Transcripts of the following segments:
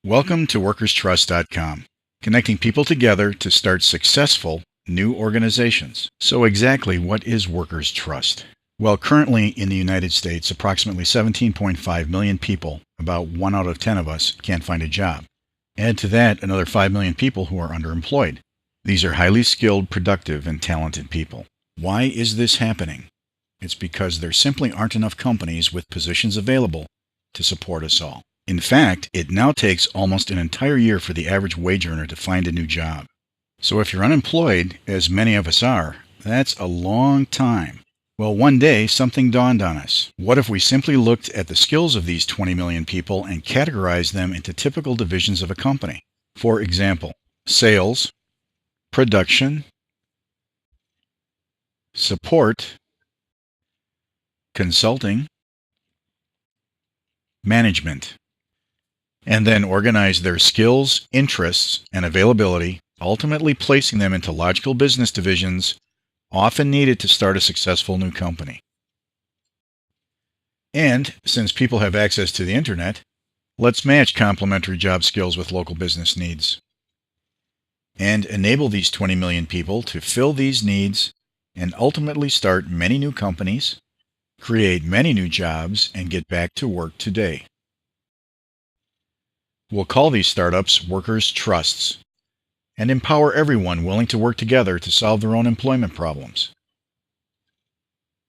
Welcome to WorkersTrust.com, connecting people together to start successful new organizations. So exactly what is Workers Trust? Well, currently in the United States, approximately 17.5 million people, about 1 out of 10 of us, can't find a job. Add to that another 5 million people who are underemployed. These are highly skilled, productive, and talented people. Why is this happening? It's because there simply aren't enough companies with positions available to support us all. In fact, it now takes almost an entire year for the average wage earner to find a new job. So if you're unemployed, as many of us are, that's a long time. Well, one day something dawned on us. What if we simply looked at the skills of these 20 million people and categorized them into typical divisions of a company? For example, sales, production, support, consulting, management, and then organize their skills, interests, and availability, ultimately placing them into logical business divisions often needed to start a successful new company. And since people have access to the internet, let's match complementary job skills with local business needs and enable these 20 million people to fill these needs and ultimately start many new companies, create many new jobs, and get back to work today. We'll call these startups Workers Trusts and empower everyone willing to work together to solve their own employment problems.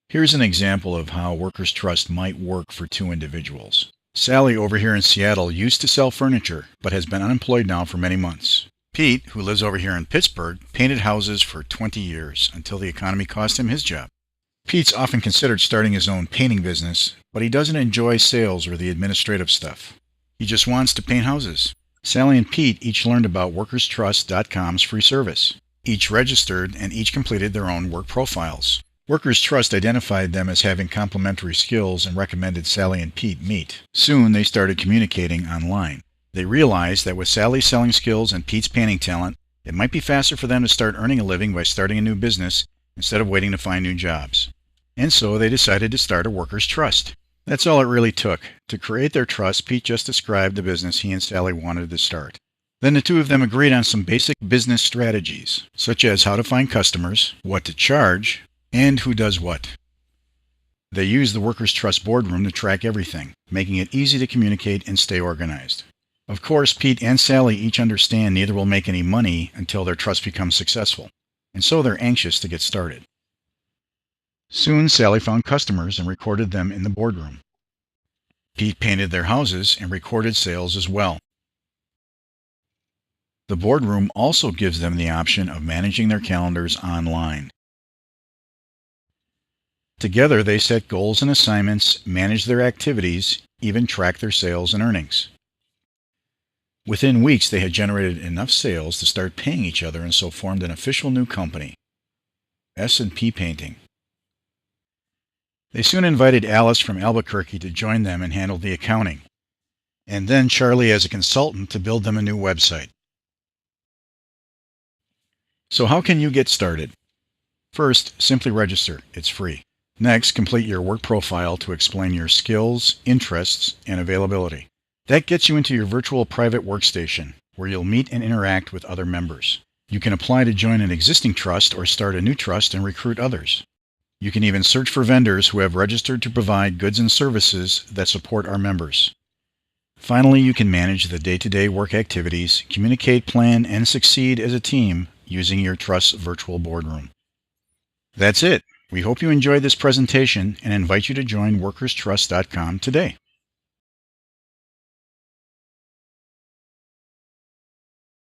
Here's an example of how Workers Trust might work for two individuals. Sally over here in Seattle used to sell furniture, but has been unemployed now for many months. Pete, who lives over here in Pittsburgh, painted houses for 20 years until the economy cost him his job. Pete's often considered starting his own painting business, but he doesn't enjoy sales or the administrative stuff. He just wants to paint houses. Sally and Pete each learned about WorkersTrust.com's free service. Each registered and each completed their own work profiles. Workers Trust identified them as having complementary skills and recommended Sally and Pete meet. Soon they started communicating online. They realized that with Sally's selling skills and Pete's painting talent, it might be faster for them to start earning a living by starting a new business instead of waiting to find new jobs. And so they decided to start a Workers Trust. That's all it really took. To create their trust, Pete just described the business he and Sally wanted to start. Then the two of them agreed on some basic business strategies, such as how to find customers, what to charge, and who does what. They used the Workers Trust boardroom to track everything, making it easy to communicate and stay organized. Of course, Pete and Sally each understand neither will make any money until their trust becomes successful, and so they're anxious to get started. Soon, Sally found customers and recorded them in the boardroom. Pete painted their houses and recorded sales as well. The boardroom also gives them the option of managing their calendars online. Together, they set goals and assignments, manage their activities, even track their sales and earnings. Within weeks, they had generated enough sales to start paying each other and so formed an official new company, S&P Painting. They soon invited Alice from Albuquerque to join them and handle the accounting, and then Charlie as a consultant to build them a new website. So how can you get started? First, simply register. It's free. Next, complete your work profile to explain your skills, interests, and availability. That gets you into your virtual private workstation, where you'll meet and interact with other members. You can apply to join an existing trust or start a new trust and recruit others. You can even search for vendors who have registered to provide goods and services that support our members. Finally, you can manage the day-to-day work activities, communicate, plan, and succeed as a team using your Trust's virtual boardroom. That's it. We hope you enjoyed this presentation and invite you to join WorkersTrust.com today.